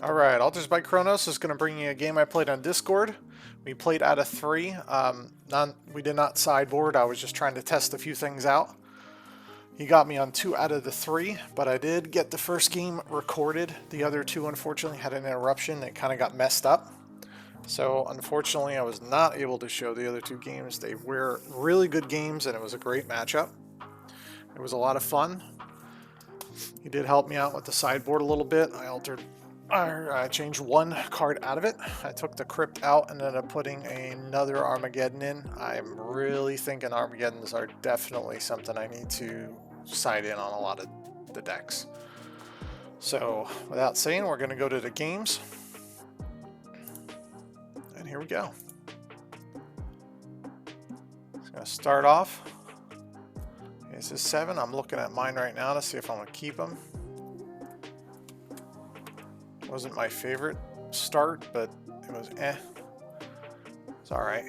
Alright, Alters by Kronos is going to bring you a game I played on Discord. We played out of 3. We did not sideboard. I was just trying to test a few things out. He got me on 2 out of the 3, but I did get the first game recorded. The other 2, unfortunately, had an interruption. It kind of got messed up. So, unfortunately, I was not able to show the other 2 games. They were really good games, and it was a great matchup. It was a lot of fun. He did help me out with the sideboard a little bit. I changed 1 card out of it. I took the Crypt out and ended up putting another Armageddon in. I'm really thinking Armageddons are definitely something I need to side in on a lot of the decks. So, without saying, we're going to go to the games. And here we go. It's going to start off. This is 7. I'm looking at mine right now to see if I'm going to keep them. Wasn't my favorite start, but it was It's alright.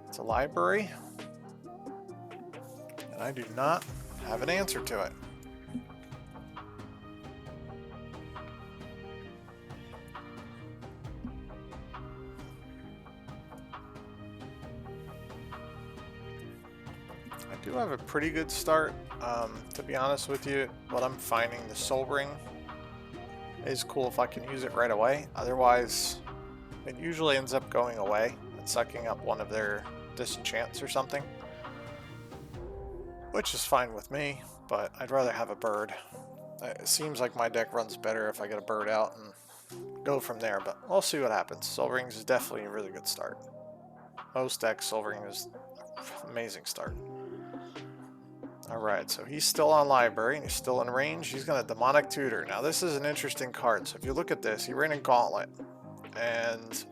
It's a library, and I do not have an answer to it. I do have a pretty good start. To be honest with you, what I'm finding, the Soul Ring is cool if I can use it right away. Otherwise, it usually ends up going away and sucking up one of their disenchants or something, which is fine with me, but I'd rather have a bird. It seems like my deck runs better if I get a bird out and go from there, but we'll see what happens. Soul Rings is definitely a really good start. Most decks, Soul Ring is an amazing start. Alright, so he's still on library and he's still in range. He's going to Demonic Tutor. Now this is an interesting card. So if you look at this, he ran a gauntlet and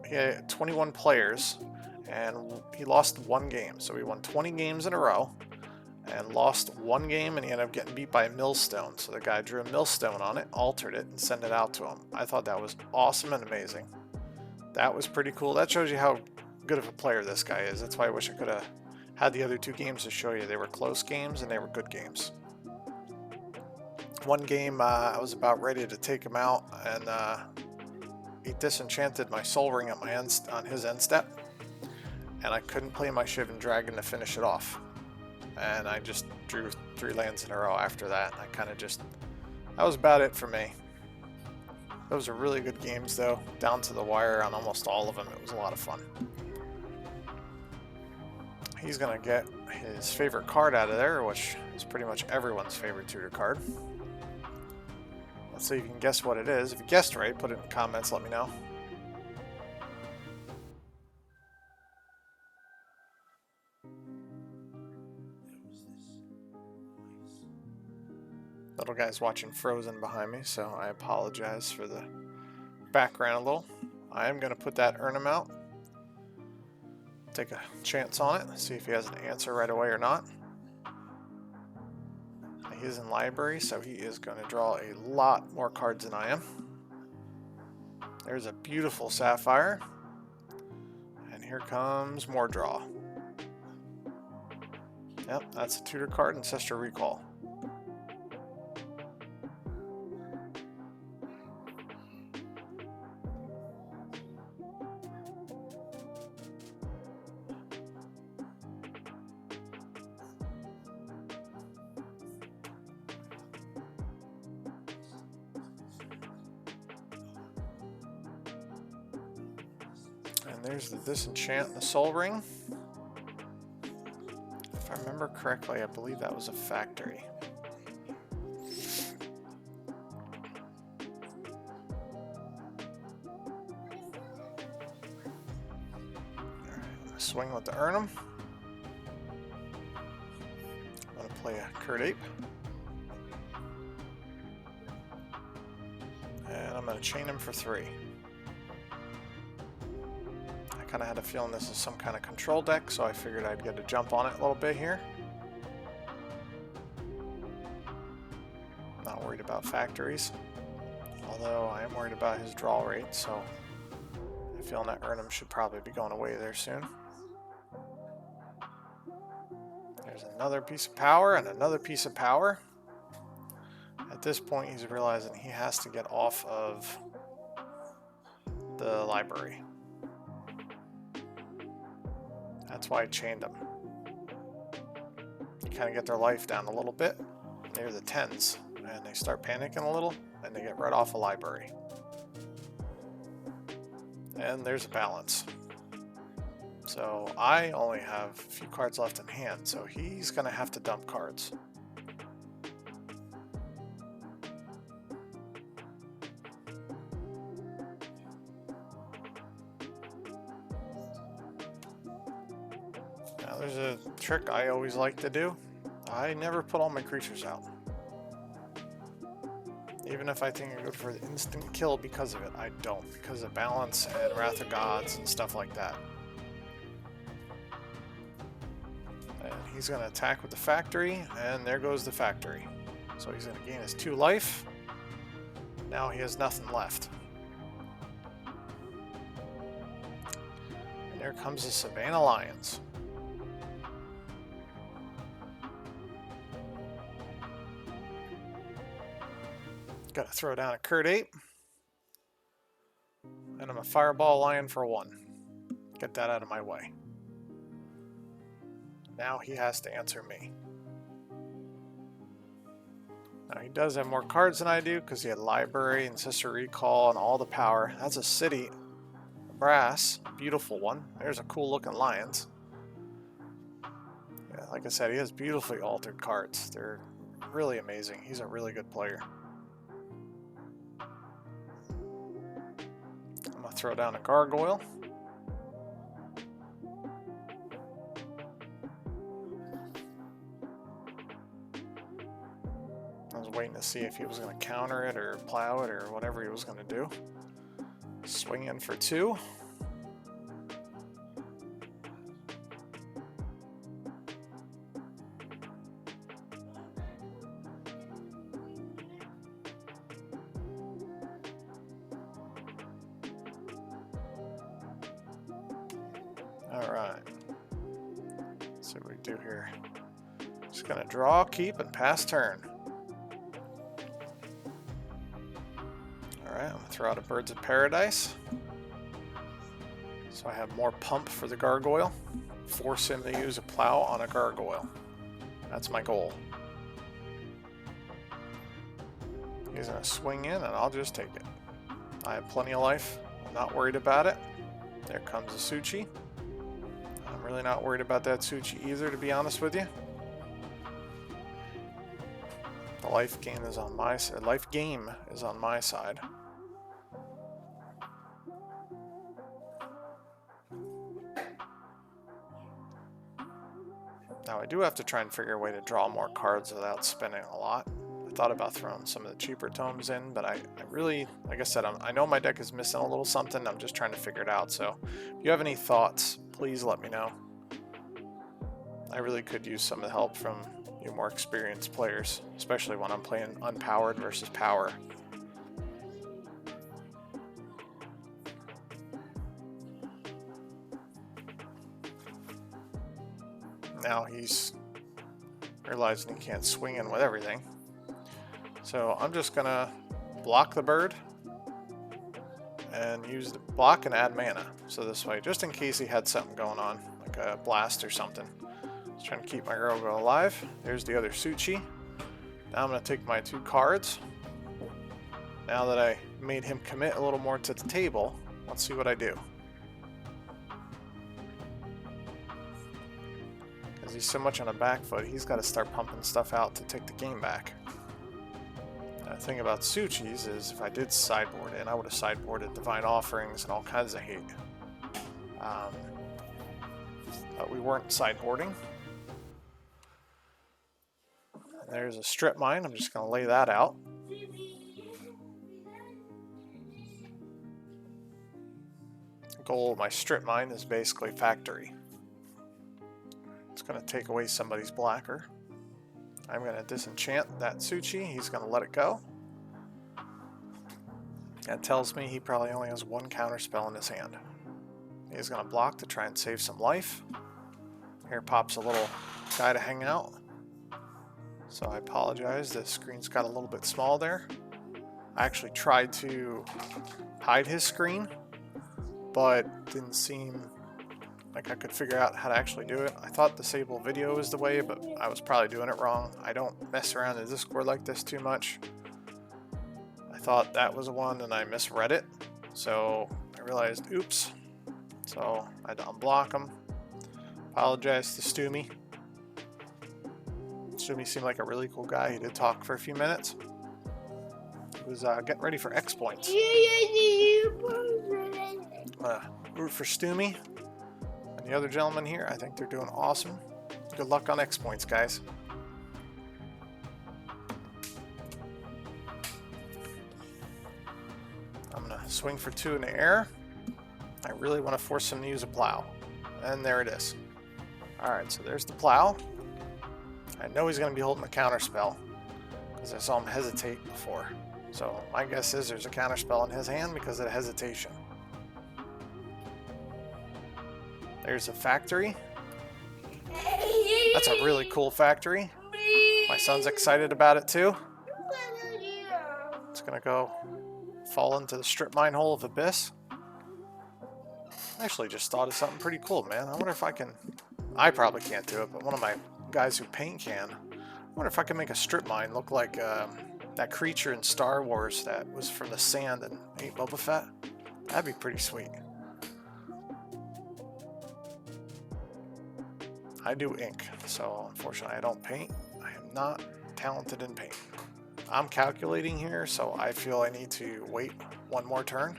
he had 21 players and he lost 1 game. So he won 20 games in a row and lost 1 game, and he ended up getting beat by a Millstone. So the guy drew a Millstone on it, altered it, and sent it out to him. I thought that was awesome and amazing. That was pretty cool. That shows you how good of a player this guy is. That's why I wish I could have had the other 2 games to show you. They were close games and they were good games. 1 game I was about ready to take him out, and he disenchanted my Soul Ring at my on his end step, and I couldn't play my Shivan Dragon to finish it off. And I just drew 3 lands in a row after that. I kind of just, that was about it for me. Those are really good games though, down to the wire on almost all of them. It was a lot of fun. He's going to get his favorite card out of there, which is pretty much everyone's favorite tutor card. Let's see if you can guess what it is. If you guessed right, put it in the comments, let me know. Little guy's watching Frozen behind me, so I apologize for the background a little. I am going to put that Urnham out. Take a chance on it, see if he has an answer right away or not. He is in library, so he is going to draw a lot more cards than I am. There's a beautiful Sapphire, and here comes more draw. Yep, that's a tutor card, Ancestral Recall. And there's the Disenchant and the Soul Ring. If I remember correctly, I believe that was a factory. Alright, swing with the Urnham. I'm going to play a Curd Ape. And I'm going to chain him for 3. I kind of had a feeling this is some kind of control deck, so I figured I'd get a jump on it a little bit here. Not worried about factories, although I am worried about his draw rate, so I'm feeling that Urnham should probably be going away there soon. There's another piece of power and another piece of power. That this point, he's realizing he has to get off of the library. That's why I chained them. You kind of get their life down a little bit. They're the 10s, and they start panicking a little, and they get right off a library. And there's a balance. So I only have a few cards left in hand, so he's going to have to dump cards. Now there's a trick I always like to do. I never put all my creatures out. Even if I think I go for the instant kill because of it, I don't, because of balance and Wrath of Gods and stuff like that. And he's going to attack with the factory, and there goes the factory. So he's going to gain his 2 life. Now he has nothing left. And there comes the Savannah Lions. Gotta throw down a Kurt Ape. And I'm a Fireball Lion for 1. Get that out of my way. Now he has to answer me. Now he does have more cards than I do because he had Library and Sister Recall and all the power. That's a city. Brass. Beautiful one. There's a cool looking Lions. Yeah, like I said, he has beautifully altered cards. They're really amazing. He's a really good player. I'm going to throw down a Gargoyle. I was waiting to see if he was going to counter it or plow it or whatever he was going to do. Swing in for 2. Alright. Let's see what we do here. Just gonna draw, keep, and pass turn. Alright, I'm gonna throw out a Birds of Paradise. So I have more pump for the Gargoyle. Force him to use a plow on a Gargoyle. That's my goal. He's gonna swing in and I'll just take it. I have plenty of life. I'm not worried about it. There comes a Suchi. I'm really not worried about that Suchi either, to be honest with you. The life game is on my side. Life game is on my side. Now I do have to try and figure a way to draw more cards without spending a lot. I thought about throwing some of the cheaper tomes in, but I really, like I said, I know my deck is missing a little something. I'm just trying to figure it out. So if you have any thoughts, please let me know. I really could use some of the help from you more experienced players, especially when I'm playing unpowered versus power. Now he's realizing he can't swing in with everything. So I'm just gonna block the bird and use the block and add mana. So this way, just in case he had something going on, like a blast or something. Just trying to keep my Gargoyle alive. There's the other Suchi. Now I'm gonna take my 2 cards. Now that I made him commit a little more to the table, let's see what I do. Because he's so much on a back foot, he's got to start pumping stuff out to take the game back. The thing about Suchis is if I did sideboard in, I would have sideboarded Divine Offerings and all kinds of hate. But we weren't sideboarding. And there's a Strip Mine. I'm just going to lay that out. The goal of my Strip Mine is basically factory. It's going to take away somebody's blacker. I'm going to disenchant that Suchi. He's going to let it go. That tells me he probably only has 1 counter spell in his hand. He's going to block to try and save some life. Here pops a little guy to hang out. So I apologize, the screen's got a little bit small there. I actually tried to hide his screen, but didn't seem like I could figure out how to actually do it. I thought disable video was the way, but I was probably doing it wrong. I don't mess around in Discord like this too much. I thought that was the one and I misread it. So I realized, oops. So I had to unblock him. Apologize to Stoomy. Stoomy seemed like a really cool guy. He did talk for a few minutes. He was getting ready for X points. Root for Stoomy and the other gentleman here. I think they're doing awesome. Good luck on X points, guys. I'm gonna swing for 2 in the air. I really want to force him to use a plow. And there it is. Alright, so there's the plow. I know he's going to be holding a counter spell, because I saw him hesitate before. So my guess is there's a counter spell in his hand because of the hesitation. There's a factory. That's a really cool factory. My son's excited about it too. It's going to go fall into the strip mine hole of Abyss. I actually just thought of something pretty cool, man. I wonder if I can... I probably can't do it, but one of my guys who paint can. I wonder if I can make a strip mine look like that creature in Star Wars that was from the sand and ate Boba Fett. That'd be pretty sweet. I do ink, so unfortunately I don't paint. I am not talented in paint. I'm calculating here, so I feel I need to wait one more turn.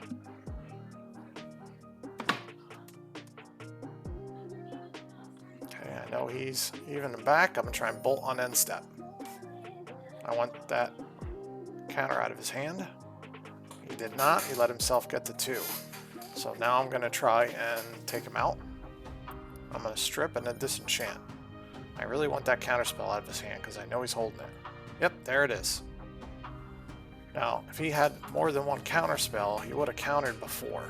Okay, I know he's even back. I'm gonna try and bolt on end step. I want that counter out of his hand. He did not. He let himself get to 2. So now I'm gonna try and take him out. I'm going to strip and then disenchant. I really want that counterspell out of his hand because I know he's holding it. Yep, there it is. Now, if he had more than one counterspell, he would have countered before.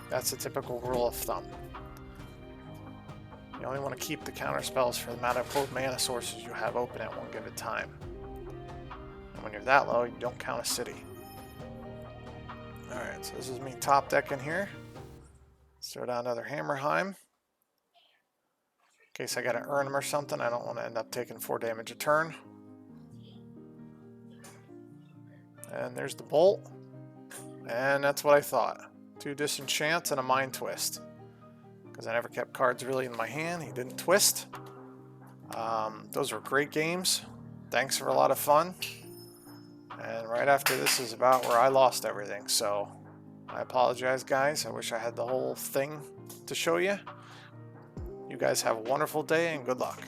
That's a typical rule of thumb. You only want to keep the counterspells for the amount of quote mana sources you have open at one given time. And when you're that low, you don't count a city. Alright, so this is me top decking here. Let's throw down another Hammerheim. In case I gotta earn them or something, I don't want to end up taking 4 damage a turn. And there's the bolt. And that's what I thought. 2 disenchants and a mind twist. Because I never kept cards really in my hand. He didn't twist. Those were great games. Thanks for a lot of fun. And right after this is about where I lost everything. So I apologize, guys. I wish I had the whole thing to show you. You guys have a wonderful day and good luck.